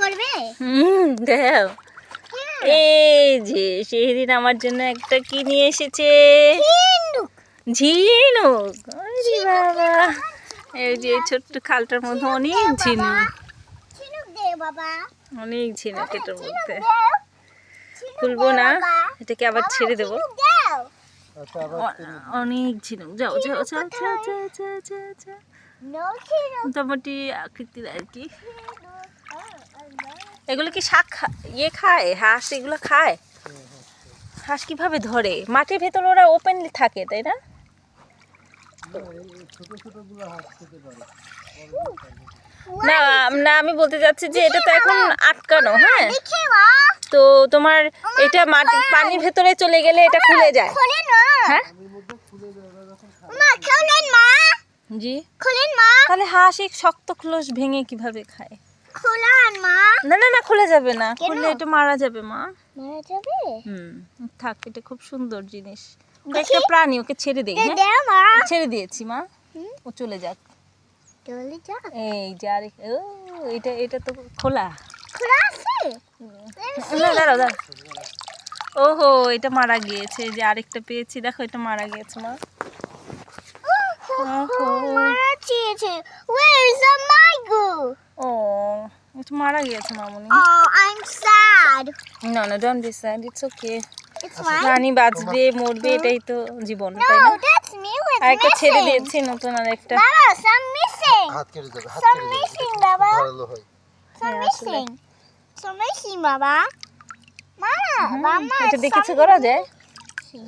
করবে? দাও। এই যে সেদিন আমার জন্য একটা কি নিয়ে এসেছে, ঝিনুক। আরে বাবা, এই যে ছোট্ট খালটার মধ্যে অনেক ঝিনুক, অনেক ঝিনুক এটার মধ্যে। খুলবো না, এটাকে আবার ছেড়ে দেবো। অনেক ঝিনুক। যাও যাও যাও যাও যাও যাও যাও যাও। মোটামুটি আকৃতির আর কি। এগুলো কি শাক খায়? হাঁস এগুলো খায়? হাঁস কিভাবে ধরে? মাটির ভেতর ওরা ওপেনলি থাকে, তাই না? না না, আমি বলতে চাচ্ছি যে এটা তো এখন আটকানো। হ্যাঁ, তো তোমার এটা পানির ভেতরে চলে গেলে এটা খুলে যায়। হ্যাঁ জি, তাহলে হাঁস এই শক্ত খোলস ভেঙে কিভাবে খায়? না না না, খুলে যাবে না, খুললে এটা মারা যাবে মা। থাক, এটা খুব সুন্দর জিনিস, একটা প্রাণী, ওকে ছেড়ে দেই। হ্যাঁ, ছেড়ে দিয়েছি মা, ও চলে যাক। এই যে আরেক, এটা এটা তো খোলা। না দাঁড়াও দাঁড়াও, ওহো এটা মারা গিয়েছে। যে আরেকটা পেয়েছি, দেখো এটা মারা গিয়েছে মা। Oh, এটা মারা গিয়েছে মামুনি। I'm sad. No, no, don't be sad. It's okay. It's fine. প্রাণী বাঁচবে মরবে, এটাই তো জীবন, তাই না? No, that's me with আরেকটা ছেড়ে missing. দিয়েছি, নতুন আরেকটা। Baba, some missing. হাত কেটে যাবে, হাত Some কেটে যাবে, missing, Baba. ভালো হয়। Some হ্যাঁ, আসলে। missing. Some missing, Baba. Mama, Mama. এটা দিয়ে কিছু করা যায়?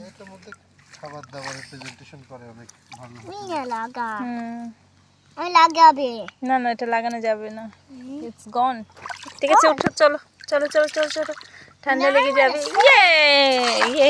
এটার মধ্যে খাবার দাবারের প্রেজেন্টেশন করে অনেক ভালো হয়। Mina laga. হুম, আমি লাগাবে। না না, এটা লাগানো যাবে না, ইটস গন। ঠিক আছে, উঠো, চলো চলো চলো চলো চলো, ঠান্ডা লেগে যাবে। ইয়ে ইয়ে